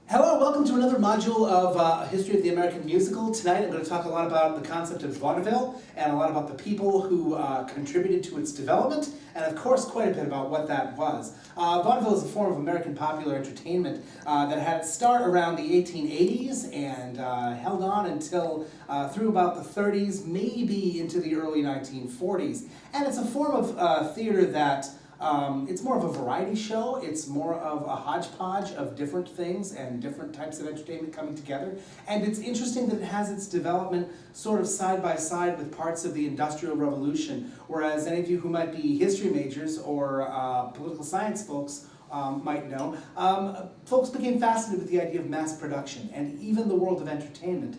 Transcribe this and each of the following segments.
Hello, welcome to another module of History of the American Musical. Tonight I'm going to talk a lot about the concept of vaudeville and a lot about the people who contributed to its development, and of course quite a bit about what that was. Vaudeville is a form of American popular entertainment that had its start around the 1880s and held on until through about the 30s, maybe into the early 1940s. And it's a form of theater that it's more of a variety show. It's more of a hodgepodge of different things and different types of entertainment coming together. And it's interesting that it has its development sort of side by side with parts of the Industrial Revolution, whereas any of you who might be history majors or political science folks might know, folks became fascinated with the idea of mass production, and even the world of entertainment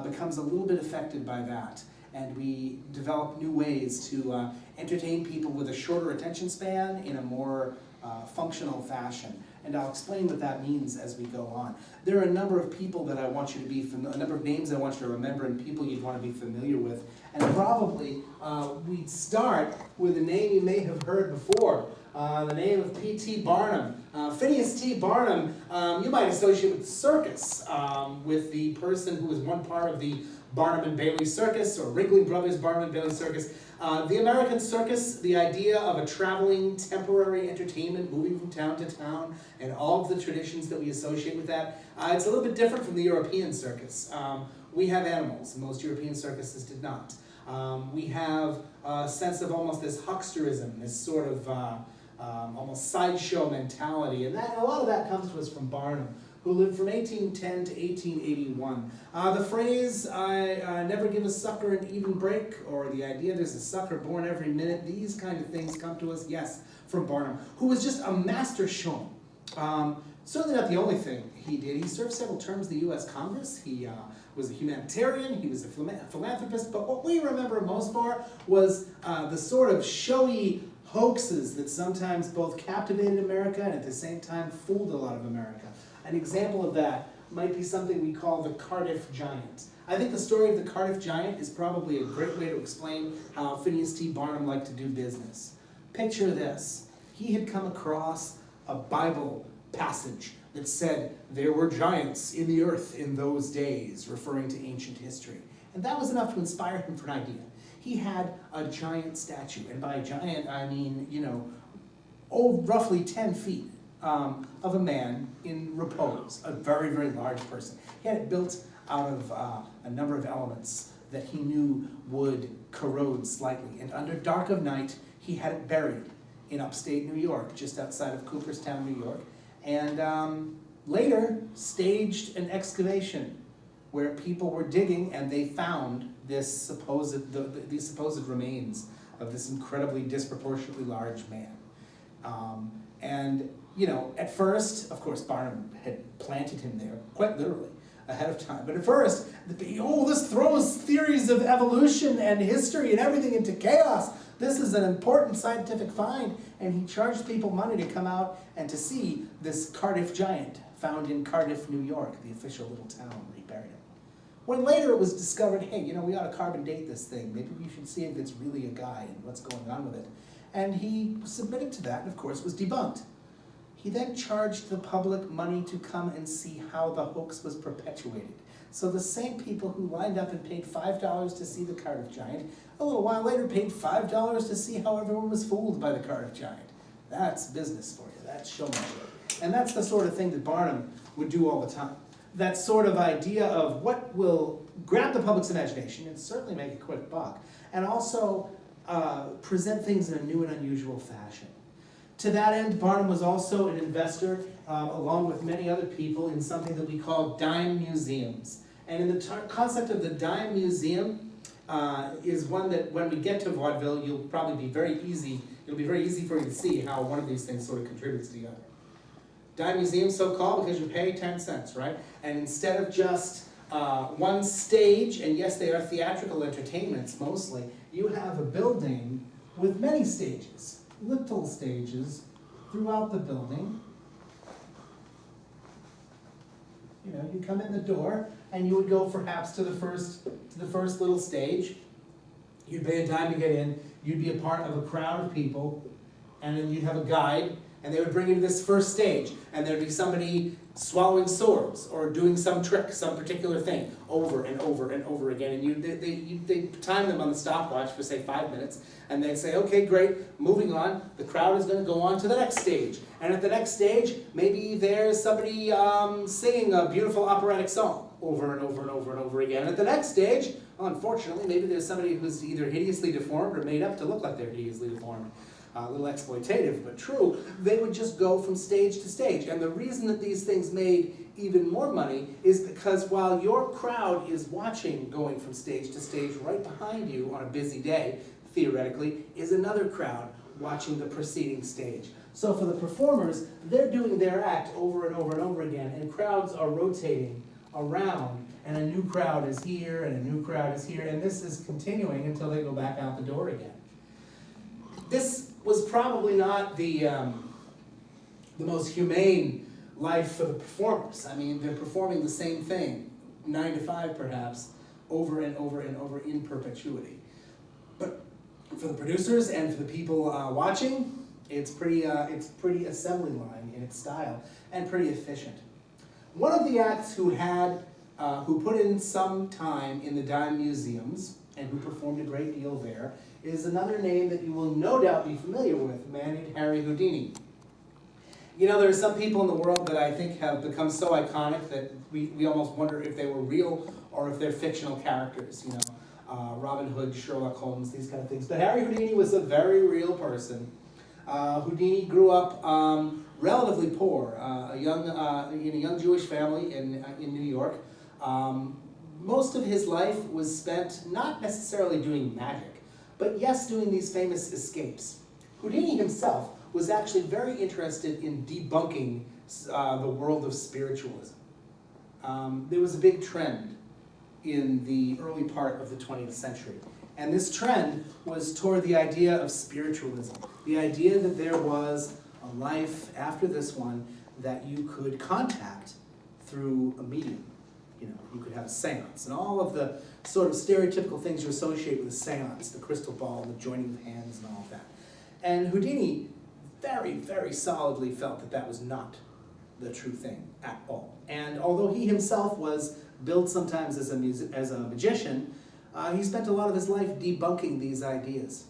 becomes a little bit affected by that. And we develop new ways to entertain people with a shorter attention span in a more functional fashion. And I'll explain what that means as we go on. There are a number of people that I want you to be a number of names I want you to remember and people you'd want to be familiar with. And probably we'd start with a name you may have heard before. The name of P.T. Barnum. Phineas T. Barnum, you might associate with the circus, with the person who was one part of the Barnum and Bailey Circus, or Ringling Brothers Barnum and Bailey Circus. The American circus, the idea of a traveling temporary entertainment moving from town to town, and all of the traditions that we associate with that, it's a little bit different from the European circus. We have animals, most European circuses did not. We have a sense of almost this hucksterism, this sort of almost sideshow mentality, and a lot of that comes to us from Barnum, who lived from 1810 to 1881. The phrase, I never give a sucker an even break, or the idea there's a sucker born every minute, these kind of things come to us, yes, from Barnum, who was just a master showman. Certainly not the only thing he did. He served several terms in the U.S. Congress. He was a humanitarian, he was a philanthropist, but what we remember most for was the sort of showy hoaxes that sometimes both captivated America and at the same time fooled a lot of America. An example of that might be something we call the Cardiff Giant. I think the story of the Cardiff Giant is probably a great way to explain how Phineas T. Barnum liked to do business. Picture this. He had come across a Bible passage that said there were giants in the earth in those days, referring to ancient history. And that was enough to inspire him for an idea. He had a giant statue, and by giant I mean, roughly 10 feet. Of a man in repose, a very, very large person. He had it built out of a number of elements that he knew would corrode slightly. And under dark of night, he had it buried in upstate New York, just outside of Cooperstown, New York. And later staged an excavation where people were digging and they found these supposed remains of this incredibly disproportionately large man. At first, of course, Barnum had planted him there, quite literally, ahead of time. But at first, this throws theories of evolution and history and everything into chaos. This is an important scientific find. And he charged people money to come out and to see this Cardiff Giant found in Cardiff, New York, the official little town where he buried him. When later it was discovered, hey, we ought to carbon date this thing. Maybe we should see if it's really a guy and what's going on with it. And he submitted to that and, of course, was debunked. He then charged the public money to come and see how the hoax was perpetuated. So the same people who lined up and paid $5 to see the Cardiff Giant, a little while later paid $5 to see how everyone was fooled by the Cardiff Giant. That's business for you. That's showmanship. And that's the sort of thing that Barnum would do all the time. That sort of idea of what will grab the public's imagination and certainly make a quick buck, and also present things in a new and unusual fashion. To that end, Barnum was also an investor, along with many other people, in something that we call dime museums. And in the concept of the dime museum is one that when we get to vaudeville, it'll be very easy for you to see how one of these things sort of contributes to the other. Dime museum, so called because you pay 10 cents, right? And instead of just one stage, and yes, they are theatrical entertainments mostly, you have a building with many stages. Little stages throughout the building. You come in the door and you would go perhaps to the first little stage. You'd pay a dime to get in. You'd be a part of a crowd of people, and then you'd have a guide And they would bring you to this first stage, and there'd be somebody swallowing swords or doing some trick, some particular thing, over and over and over again. And they'd time them on the stopwatch for, say, 5 minutes, and they'd say, okay, great, moving on. The crowd is going to go on to the next stage. And at the next stage, maybe there's somebody singing a beautiful operatic song over and over and over and over again. At the next stage, well, unfortunately, maybe there's somebody who's either hideously deformed or made up to look like they're hideously deformed. A little exploitative, but true. They would just go from stage to stage. And the reason that these things made even more money is because while your crowd is watching going from stage to stage, right behind you on a busy day, theoretically, is another crowd watching the preceding stage. So for the performers, they're doing their act over and over and over again, and crowds are rotating around, and a new crowd is here, and a new crowd is here, and this is continuing until they go back out the door again. This was probably not the most humane life for the performers. I mean, they're performing the same thing, 9 to 5 perhaps, over and over and over in perpetuity. But for the producers and for the people watching, it's pretty assembly line in its style and pretty efficient. One of the acts who put in some time in the dime museums and who performed a great deal there is another name that you will no doubt be familiar with, a man named Harry Houdini. You know, there are some people in the world that I think have become so iconic that we almost wonder if they were real or if they're fictional characters, you know, Robin Hood, Sherlock Holmes, these kind of things. But Harry Houdini was a very real person. Houdini grew up relatively poor, in a young Jewish family in New York. Most of his life was spent not necessarily doing magic, but yes, doing these famous escapes. Houdini himself was actually very interested in debunking the world of spiritualism. There was a big trend in the early part of the 20th century. And this trend was toward the idea of spiritualism, the idea that there was a life after this one that you could contact through a medium. You know, you could have a seance, and all of the sort of stereotypical things you associate with a seance, the crystal ball, the joining of hands, and all of that. And Houdini very, very solidly felt that that was not the true thing at all. And although he himself was billed sometimes as a magician, he spent a lot of his life debunking these ideas.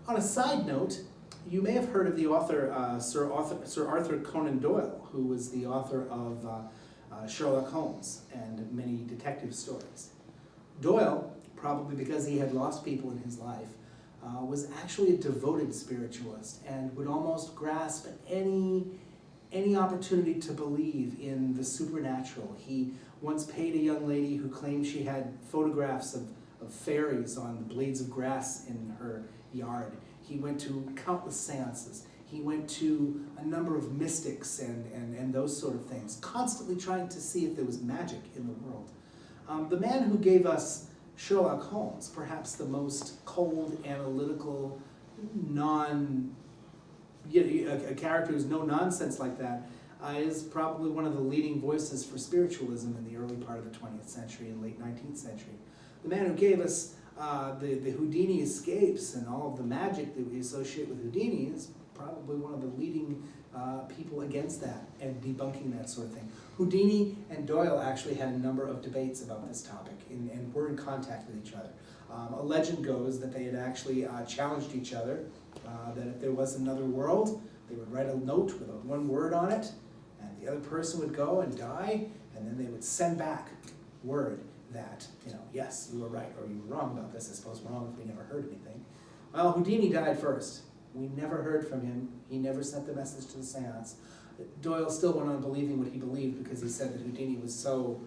On a side note, you may have heard of the author, Sir Arthur Conan Doyle, who was the author of Sherlock Holmes and many detective stories. Doyle, probably because he had lost people in his life, was actually a devoted spiritualist and would almost grasp any opportunity to believe in the supernatural. He once paid a young lady who claimed she had photographs of fairies on the blades of grass in her yard. He went to countless seances. He went to a number of mystics and those sort of things, constantly trying to see if there was magic in the world. The man who gave us Sherlock Holmes, perhaps the most cold, analytical, a character who's no nonsense like that, is probably one of the leading voices for spiritualism in the early part of the 20th century and late 19th century. The man who gave us the Houdini escapes and all of the magic that we associate with Houdini is probably one of the leading people against that and debunking that sort of thing. Houdini and Doyle actually had a number of debates about this topic and were in contact with each other. A legend goes that they had actually challenged each other, that if there was another world, they would write a note with one word on it, and the other person would go and die, and then they would send back word that, you know, yes, you were right, or you were wrong about this. I suppose wrong if we never heard anything. Well, Houdini died first. We never heard from him. He never sent the message to the seance. Doyle still went on believing what he believed because he said that Houdini was so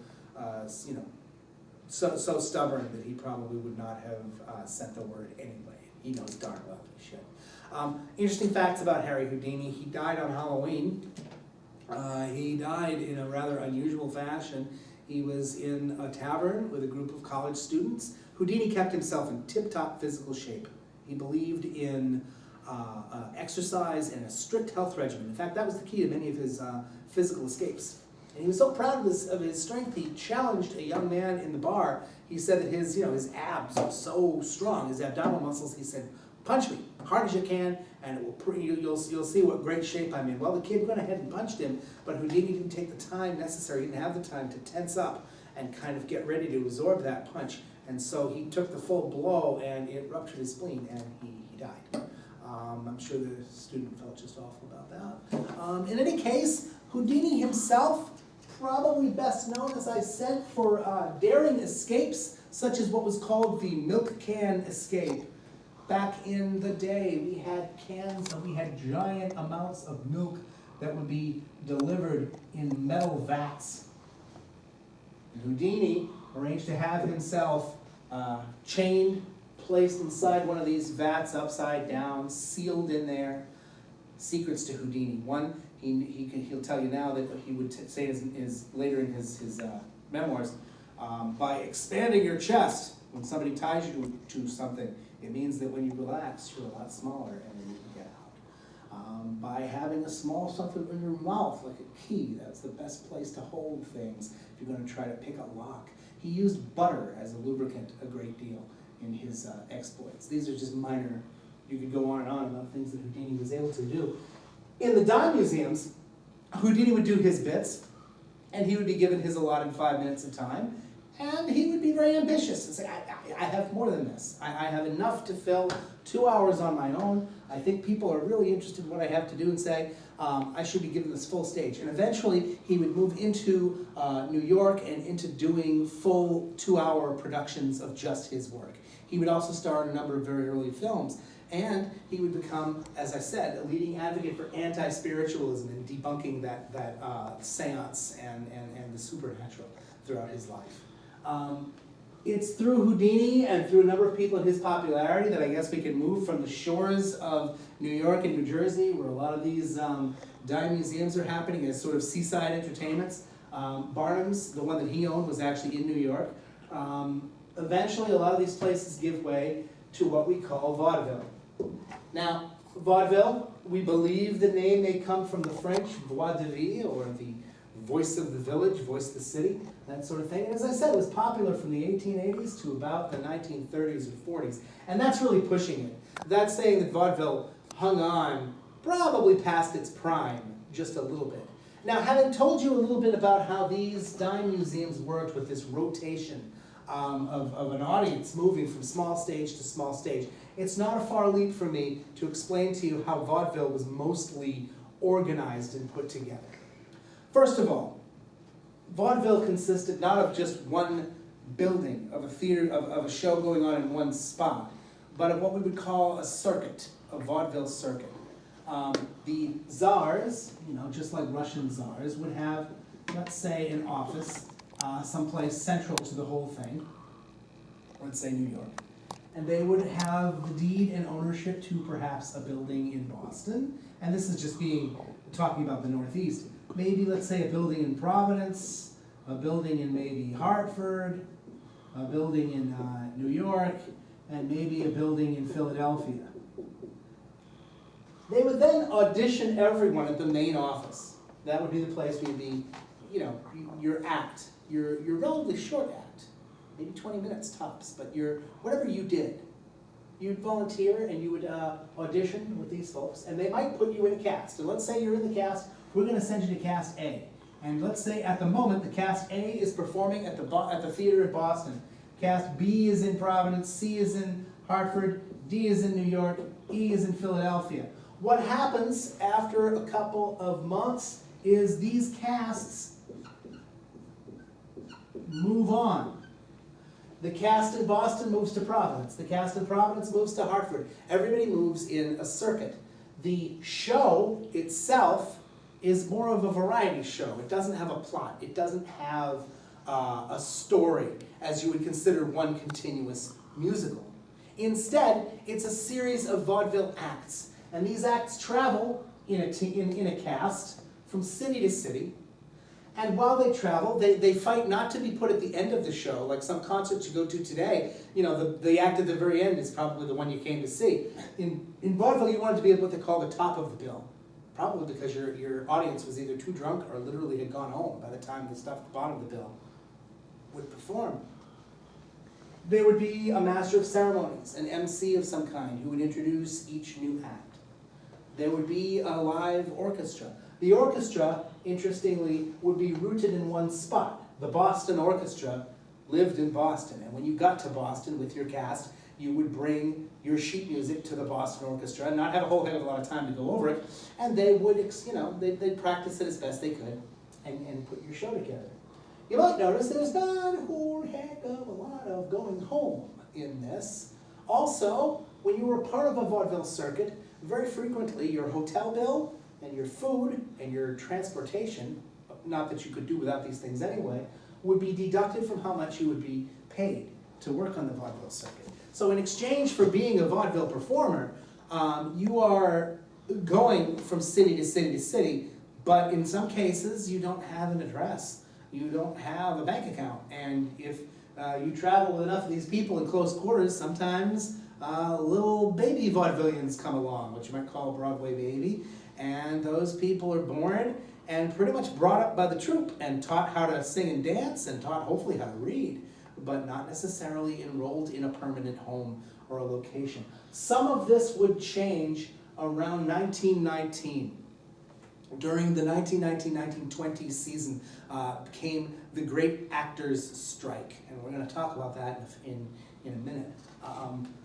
stubborn that he probably would not have sent the word anyway. He knows darn well he should. Interesting facts about Harry Houdini. He died on Halloween. He died in a rather unusual fashion. He was in a tavern with a group of college students. Houdini kept himself in tip-top physical shape. He believed in exercise and a strict health regimen. In fact, that was the key to many of his physical escapes. And he was so proud of his strength, he challenged a young man in the bar. He said that his abs are so strong, his abdominal muscles, he said, punch me. hard as you can, and it will you'll see what great shape I'm in. Well, the kid went ahead and punched him, but Houdini didn't take the time necessary, he didn't have the time to tense up and kind of get ready to absorb that punch. And so he took the full blow, and it ruptured his spleen, and he died. I'm sure the student felt just awful about that. In any case, Houdini himself, probably best known, as I said, for daring escapes, such as what was called the milk can escape. Back in the day, we had cans and we had giant amounts of milk that would be delivered in metal vats. And Houdini arranged to have himself chained, placed inside one of these vats upside down, sealed in there. Secrets to Houdini. One, he'll tell you now that he would say later in his memoirs, by expanding your chest, when somebody ties you to something, it means that when you relax, you're a lot smaller and then you can get out. By having a small something in your mouth, like a key, that's the best place to hold things if you're going to try to pick a lock. He used butter as a lubricant a great deal in his exploits. These are just minor, you could go on and on about things that Houdini was able to do. In the dime museums, Houdini would do his bits, and he would be given his allotted 5 minutes of time, and he would be very ambitious and say, I have more than this. I have enough to fill 2 hours on my own. I think people are really interested in what I have to do, and say, I should be given this full stage. And eventually, he would move into New York and into doing full 2-hour productions of just his work. He would also star in a number of very early films. And he would become, as I said, a leading advocate for anti-spiritualism and debunking that seance and the supernatural throughout his life. It's through Houdini and through a number of people in his popularity that I guess we can move from the shores of New York and New Jersey, where a lot of these dime museums are happening as sort of seaside entertainments. Barnum's, the one that he owned, was actually in New York. Eventually, a lot of these places give way to what we call vaudeville. Now, vaudeville, we believe the name may come from the French voix de ville, or the voice of the village, voice of the city, that sort of thing. And as I said, it was popular from the 1880s to about the 1930s or 40s. And that's really pushing it. That's saying that vaudeville hung on probably past its prime just a little bit. Now, having told you a little bit about how these dime museums worked with this rotation of an audience moving from small stage to small stage, it's not a far leap for me to explain to you how vaudeville was mostly organized and put together. First of all, vaudeville consisted not of just one building, of a theater, of a show going on in one spot, but of what we would call a circuit, a vaudeville circuit. The czars, just like Russian czars, would have, let's say, an office someplace central to the whole thing, let's say New York. And they would have the deed and ownership to perhaps a building in Boston, and this is just talking about the Northeast. Maybe, let's say, a building in Providence, a building in maybe Hartford, a building in New York, and maybe a building in Philadelphia. They would then audition everyone at the main office. That would be the place where you'd be, your act, your relatively short act, maybe 20 minutes tops, but whatever you did, you'd volunteer and you would audition with these folks, and they might put you in a cast. And let's say you're in the cast, we're going to send you to cast A. And let's say at the moment the cast A is performing at the theater in Boston. Cast B is in Providence, C is in Hartford, D is in New York, E is in Philadelphia. What happens after a couple of months is these casts move on. The cast in Boston moves to Providence. The cast in Providence moves to Hartford. Everybody moves in a circuit. The show itself is more of a variety show. It doesn't have a plot. It doesn't have a story, as you would consider one continuous musical. Instead, it's a series of vaudeville acts. And these acts travel in a cast from city to city. And while they travel, they fight not to be put at the end of the show, like some concerts you go to today. The act at the very end is probably the one you came to see. In vaudeville, you wanted to be at what they call the top of the bill. Probably because your audience was either too drunk or literally had gone home by the time the stuff at the bottom of the bill would perform. There would be a master of ceremonies, an MC of some kind, who would introduce each new act. There would be a live orchestra. The orchestra, interestingly, would be rooted in one spot. The Boston Orchestra lived in Boston, and when you got to Boston with your cast, you would bring your sheet music to the Boston Orchestra and not have a whole heck of a lot of time to go over it, and they would, they'd practice it as best they could and put your show together. You might notice there's not a whole heck of a lot of going home in this. Also, when you were part of a vaudeville circuit, very frequently your hotel bill and your food and your transportation, not that you could do without these things anyway, would be deducted from how much you would be paid to work on the vaudeville circuit. So in exchange for being a vaudeville performer, you are going from city to city to city, but in some cases you don't have an address. You don't have a bank account, and if you travel with enough of these people in close quarters, sometimes little baby vaudevillians come along, what you might call a Broadway baby, and those people are born and pretty much brought up by the troupe and taught how to sing and dance and taught hopefully how to read, but not necessarily enrolled in a permanent home or a location. Some of this would change around 1919. During the 1919-1920 season came the Great Actors' Strike, and we're going to talk about that in a minute.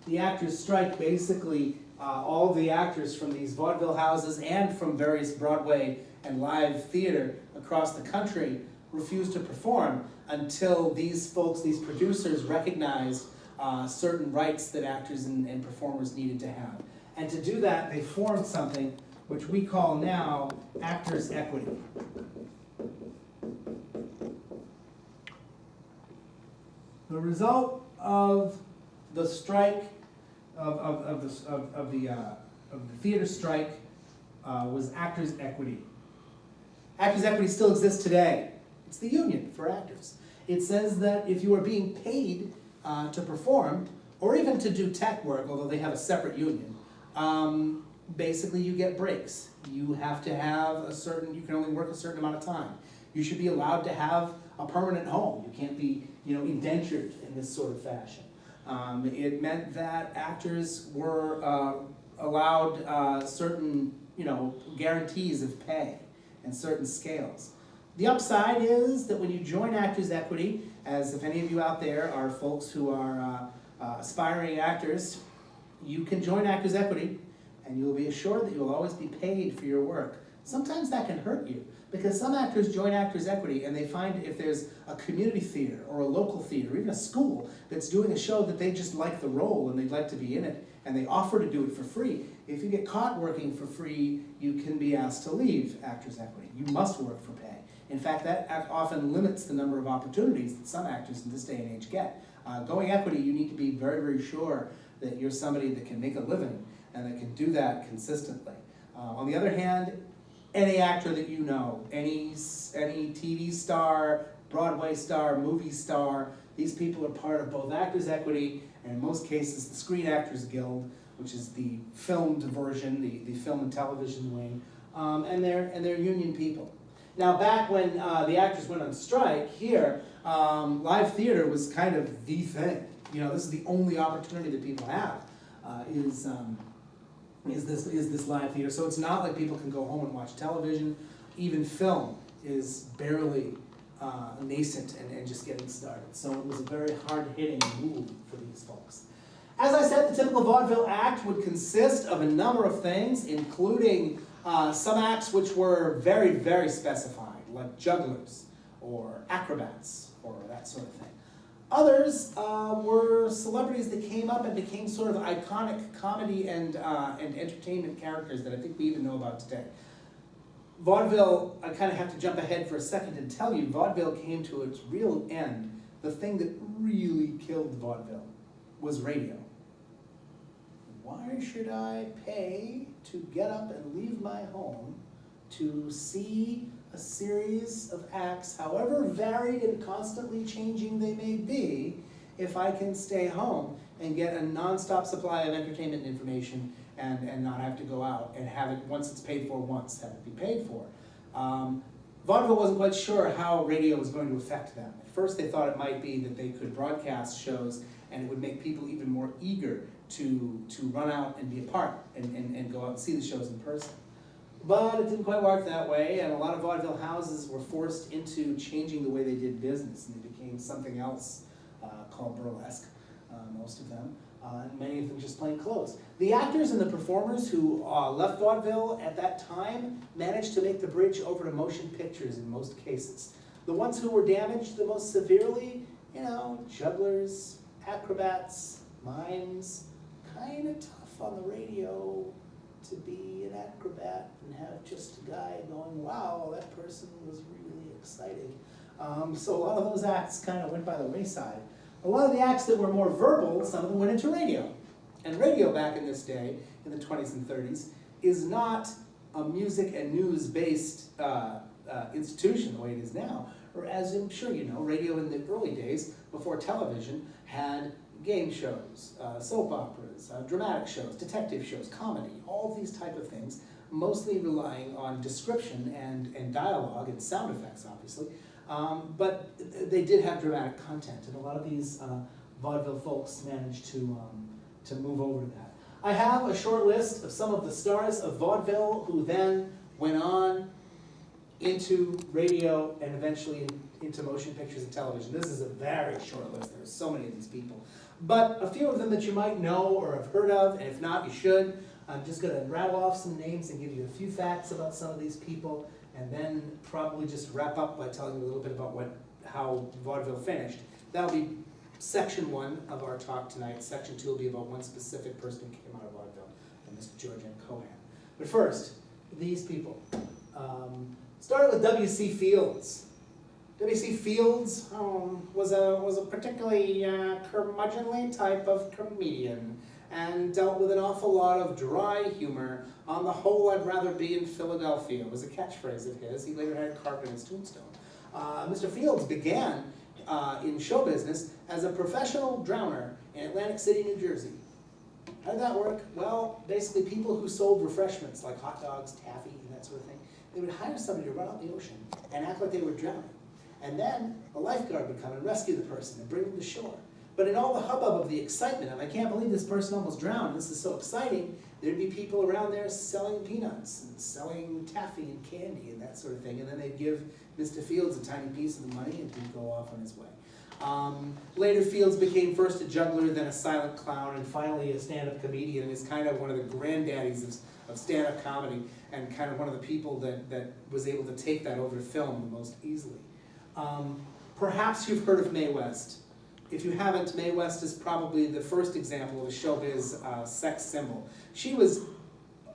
The Actors' Strike, basically, all the actors from these vaudeville houses and from various Broadway and live theater across the country refused to perform until these folks, these producers, recognized certain rights that actors and performers needed to have. And to do that, they formed something which we call now Actors' Equity. The result of the strike, of the theater strike, was Actors' Equity. Actors' Equity still exists today. It's the union for actors. It says that if you are being paid to perform, or even to do tech work, although they have a separate union, basically you get breaks. You have to have you can only work a certain amount of time. You should be allowed to have a permanent home. You can't be, indentured in this sort of fashion. It meant that actors were allowed certain, guarantees of pay and certain scales. The upside is that when you join Actors' Equity, as if any of you out there are folks who are aspiring actors, you can join Actors' Equity and you will be assured that you will always be paid for your work. Sometimes that can hurt you, because some actors join Actors' Equity and they find if there's a community theater or a local theater, or even a school that's doing a show that they just like the role and they'd like to be in it, and they offer to do it for free. If you get caught working for free, you can be asked to leave Actors' Equity. You must work for pay. In fact, that often limits the number of opportunities that some actors in this day and age get. Going equity, you need to be very, very sure that you're somebody that can make a living and that can do that consistently. On the other hand, any actor that you know, any TV star, Broadway star, movie star, these people are part of both Actors' Equity and in most cases the Screen Actors Guild, which is the filmed version, the film and television wing, and they're union people. Now back when the actors went on strike here, live theater was kind of the thing. This is the only opportunity that people have, is this live theater. So it's not like people can go home and watch television. Even film is barely nascent and just getting started. So it was a very hard-hitting move for these folks. As I said, the typical vaudeville act would consist of a number of things, including some acts which were very, very specified, like jugglers or acrobats or that sort of thing. Others were celebrities that came up and became sort of iconic comedy and entertainment characters that I think we even know about today. Vaudeville, I kind of have to jump ahead for a second and tell you, vaudeville came to its real end. The thing that really killed vaudeville was radio. Why should I pay to get up and leave my home to see a series of acts, however varied and constantly changing they may be, if I can stay home and get a non-stop supply of entertainment and information and not have to go out and have it, once it's paid for once, have it be paid for. Vaudeville wasn't quite sure how radio was going to affect them. At first they thought it might be that they could broadcast shows and it would make people even more eager to run out and be a part and go out and see the shows in person. But it didn't quite work that way, and a lot of vaudeville houses were forced into changing the way they did business, and they became something else called burlesque, most of them, and many of them just plain clothes. The actors and the performers who left vaudeville at that time managed to make the bridge over to motion pictures in most cases. The ones who were damaged the most severely, you know, jugglers, acrobats, mimes, kind of tough on the radio to be an acrobat and have just a guy going, wow, that person was really exciting. So a lot of those acts kind of went by the wayside. A lot of the acts that were more verbal, some of them went into radio. And radio back in this day, in the 20s and 30s, is not a music and news-based institution the way it is now. Or as I'm sure you know, radio in the early days, before television, had game shows, soap operas, dramatic shows, detective shows, comedy, all these type of things, mostly relying on description and dialogue and sound effects, obviously. But they did have dramatic content, and a lot of these vaudeville folks managed to move over to that. I have a short list of some of the stars of vaudeville who then went on into radio and eventually into motion pictures and television. This is a very short list. There's so many of these people. But a few of them that you might know or have heard of, and if not, you should. I'm just going to rattle off some names and give you a few facts about some of these people, and then probably just wrap up by telling you a little bit about how vaudeville finished. That'll be section 1 of our talk tonight. Section 2 will be about one specific person who came out of vaudeville, and Mr. George M. Cohan. But first, these people. Started with W.C. Fields. W.C. Fields was a particularly curmudgeonly type of comedian and dealt with an awful lot of dry humor. On the whole, I'd rather be in Philadelphia was a catchphrase of his. He later had it carved in his tombstone. Mr. Fields began in show business as a professional drowner in Atlantic City, New Jersey. How did that work? Well, basically people who sold refreshments like hot dogs, taffy, and that sort of thing, they would hire somebody to run out in the ocean and act like they were drowning. And then a lifeguard would come and rescue the person and bring them to shore. But in all the hubbub of the excitement of, I can't believe this person almost drowned, this is so exciting, there'd be people around there selling peanuts and selling taffy and candy and that sort of thing. And then they'd give Mr. Fields a tiny piece of the money and he'd go off on his way. Later, Fields became first a juggler, then a silent clown, and finally a stand-up comedian, and is kind of one of the granddaddies of stand-up comedy, and kind of one of the people that was able to take that over to film the most easily. Perhaps you've heard of Mae West. If you haven't, Mae West is probably the first example of a showbiz sex symbol. She was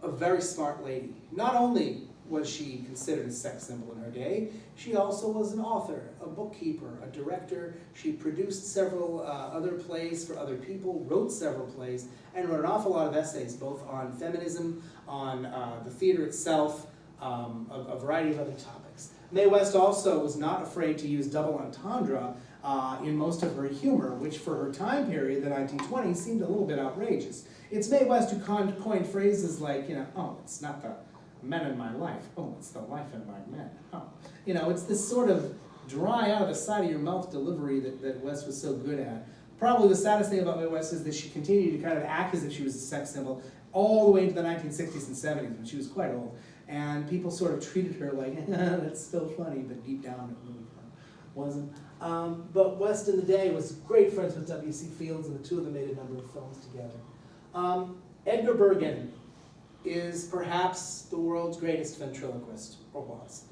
a very smart lady. Not only was she considered a sex symbol in her day, she also was an author, a bookkeeper, a director. She produced several other plays for other people, wrote several plays, and wrote an awful lot of essays, both on feminism, on the theater itself, a variety of other topics. Mae West also was not afraid to use double entendre in most of her humor, which for her time period, the 1920s, seemed a little bit outrageous. It's Mae West who coined phrases like, oh, it's not the men in my life. Oh, it's the life in my men. Oh. It's this sort of dry out of the side of your mouth delivery that West was so good at. Probably the saddest thing about Mae West is that she continued to kind of act as if she was a sex symbol all the way into the 1960s and 70s when she was quite old. And people sort of treated her like, that's still funny, but deep down it really wasn't. But West in the day was great friends with W.C. Fields, and the two of them made a number of films together. Edgar Bergen is perhaps the world's greatest ventriloquist, or was.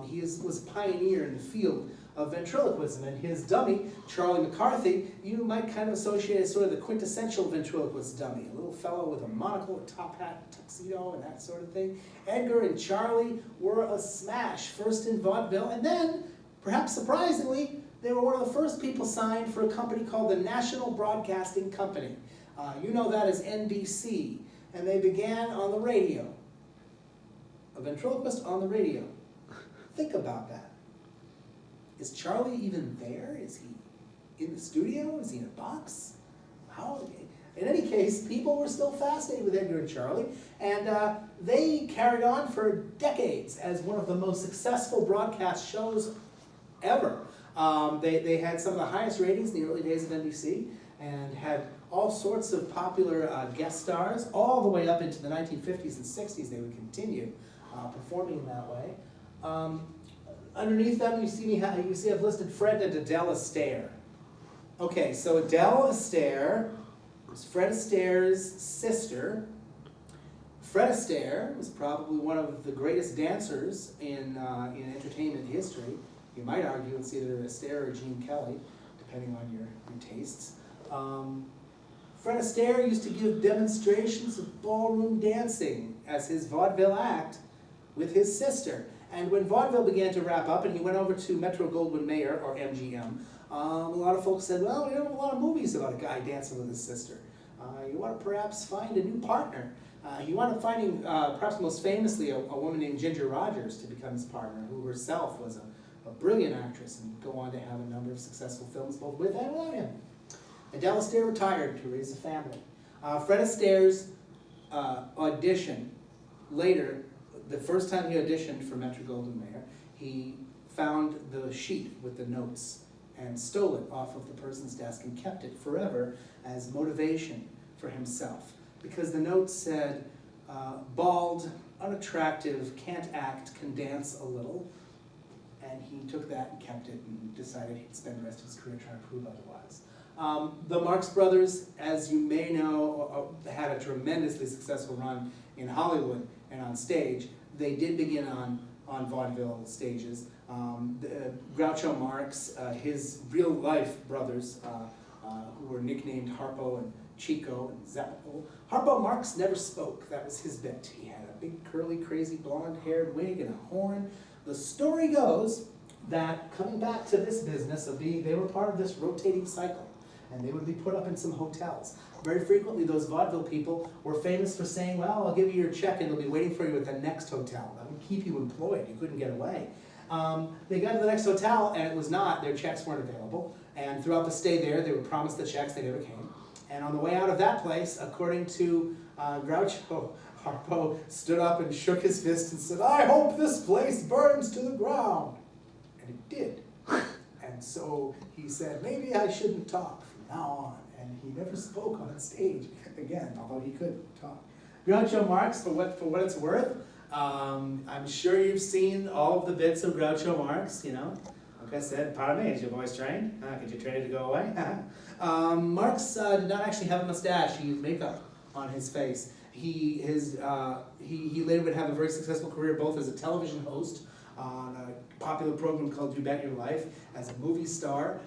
He was a pioneer in the field of ventriloquism, and his dummy, Charlie McCarthy, you might kind of associate as sort of the quintessential ventriloquist dummy, a little fellow with a monocle, a top hat, tuxedo, and that sort of thing. Edgar and Charlie were a smash, first in vaudeville, and then, perhaps surprisingly, they were one of the first people signed for a company called the National Broadcasting Company. You know that as NBC, and they began on the radio. A ventriloquist on the radio. Think about that. Is Charlie even there? Is he in the studio? Is he in a box? How? In any case, people were still fascinated with Edgar and Charlie, and they carried on for decades as one of the most successful broadcast shows ever. They had some of the highest ratings in the early days of NBC, and had all sorts of popular guest stars, all the way up into the 1950s and 60s. They would continue performing in that way. Underneath them, you see I've listed Fred and Adele Astaire. Okay, so Adele Astaire was Fred Astaire's sister. Fred Astaire was probably one of the greatest dancers in entertainment history. You might argue it's either Astaire or Gene Kelly, depending on your tastes. Fred Astaire used to give demonstrations of ballroom dancing as his vaudeville act with his sister. And when vaudeville began to wrap up and he went over to Metro-Goldwyn-Mayer, or MGM, a lot of folks said, well, we don't have a lot of movies about a guy dancing with his sister. You want to perhaps find a new partner. You want to find, perhaps most famously, a woman named Ginger Rogers to become his partner, who herself was a brilliant actress and go on to have a number of successful films both with and without him. Adele Astaire retired to raise a family. Fred Astaire's audition later, the first time he auditioned for Metro-Goldwyn-Mayer, he found the sheet with the notes and stole it off of the person's desk and kept it forever as motivation for himself. Because the notes said, bald, unattractive, can't act, can dance a little. And he took that and kept it and decided he'd spend the rest of his career trying to prove otherwise. The Marx Brothers, as you may know, had a tremendously successful run in Hollywood and on stage. They did begin on vaudeville stages. Groucho Marx, his real-life brothers, who were nicknamed Harpo and Chico and Zeppo. Harpo Marx never spoke. That was his bit. He had a big, curly, crazy, blonde-haired wig and a horn. The story goes that coming back to this business of being, they were part of this rotating cycle, and they would be put up in some hotels. Very frequently, those vaudeville people were famous for saying, well, I'll give you your check and they'll be waiting for you at the next hotel. That would keep you employed. You couldn't get away. They got to the next hotel and it was not, their checks weren't available. And throughout the stay there, they were promised the checks, they never came. And on the way out of that place, according to Groucho, Harpo stood up and shook his fist and said, I hope this place burns to the ground. And it did. And so he said, maybe I shouldn't talk from now on. And he never spoke on stage again, although he could talk. Groucho Marx, for what it's worth, I'm sure you've seen all of the bits of Groucho Marx, you know. Like I said, pardon me, is your voice trained? Could you train it to go away? Marx did not actually have a mustache. He used makeup on his face. He later would have a very successful career both as a television host on a popular program called You Bet Your Life, as a movie star,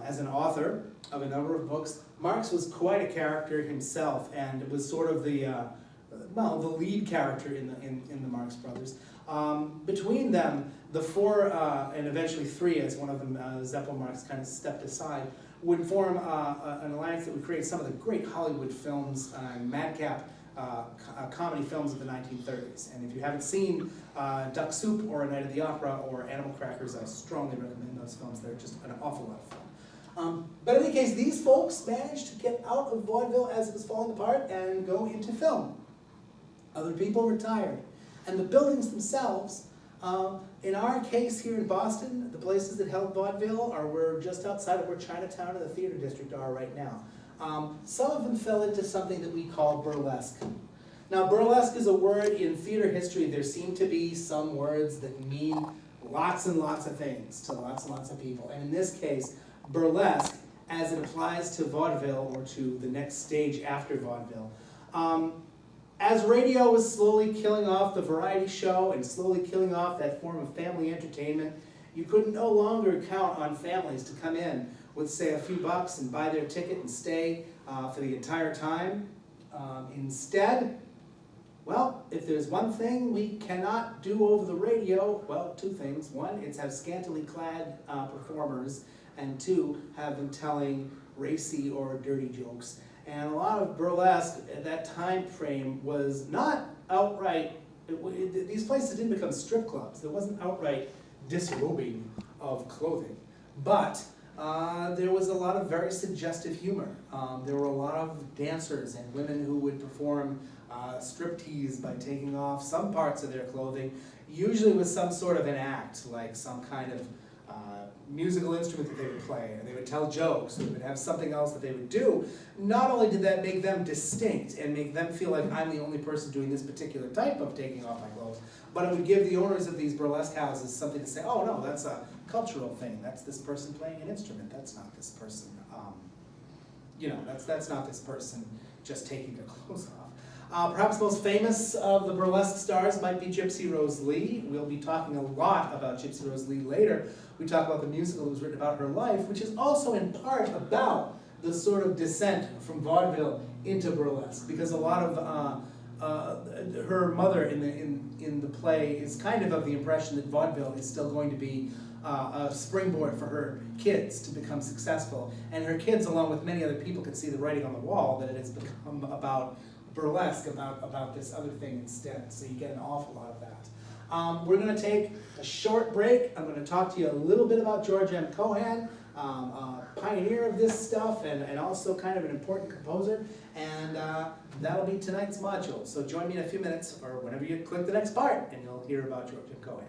as an author of a number of books. Marx was quite a character himself and was sort of the lead character in the Marx Brothers. Between them, the four, and eventually three, as one of them, Zeppo Marx, kind of stepped aside, would form an alliance that would create some of the great Hollywood films, madcap comedy films of the 1930s. And if you haven't seen Duck Soup or A Night at the Opera or Animal Crackers, I strongly recommend those films. They're just an awful lot of fun. But in any case, these folks managed to get out of vaudeville as it was falling apart and go into film. Other people retired. And the buildings themselves, in our case here in Boston, the places that held vaudeville were just outside of where Chinatown and the Theater District are right now. Some of them fell into something that we call burlesque. Now, burlesque is a word in theater history. There seem to be some words that mean lots and lots of things to lots and lots of people. And in this case, burlesque, as it applies to vaudeville or to the next stage after vaudeville, as radio was slowly killing off the variety show and slowly killing off that form of family entertainment, you could no longer count on families to come in with, say, a few bucks and buy their ticket and stay for the entire time. Instead, well, if there's one thing we cannot do over the radio, well, two things. One, it's have scantily clad performers, and two, have them telling racy or dirty jokes. And a lot of burlesque at that time frame was not outright, these places didn't become strip clubs. There wasn't outright disrobing of clothing. But there was a lot of very suggestive humor. There were a lot of dancers and women who would perform striptease by taking off some parts of their clothing, usually with some sort of an act, like some kind of musical instrument that they would play, and they would tell jokes, or they would have something else that they would do, not only did that make them distinct and make them feel like I'm the only person doing this particular type of taking off my clothes, but it would give the owners of these burlesque houses something to say, oh no, that's a cultural thing, that's this person playing an instrument, that's not this person, that's not this person just taking their clothes off. Perhaps most famous of the burlesque stars might be Gypsy Rose Lee. We'll be talking a lot about Gypsy Rose Lee later. We talk about the musical that was written about her life, which is also in part about the sort of descent from vaudeville into burlesque, because a lot of her mother in the play is kind of the impression that vaudeville is still going to be a springboard for her kids to become successful. And her kids, along with many other people, could see the writing on the wall that it has become about burlesque, about this other thing instead. So you get an awful lot of that. We're going to take a short break. I'm going to talk to you a little bit about George M. Cohan, a pioneer of this stuff and also kind of an important composer. And that'll be tonight's module. So join me in a few minutes or whenever you click the next part and you'll hear about George M. Cohan.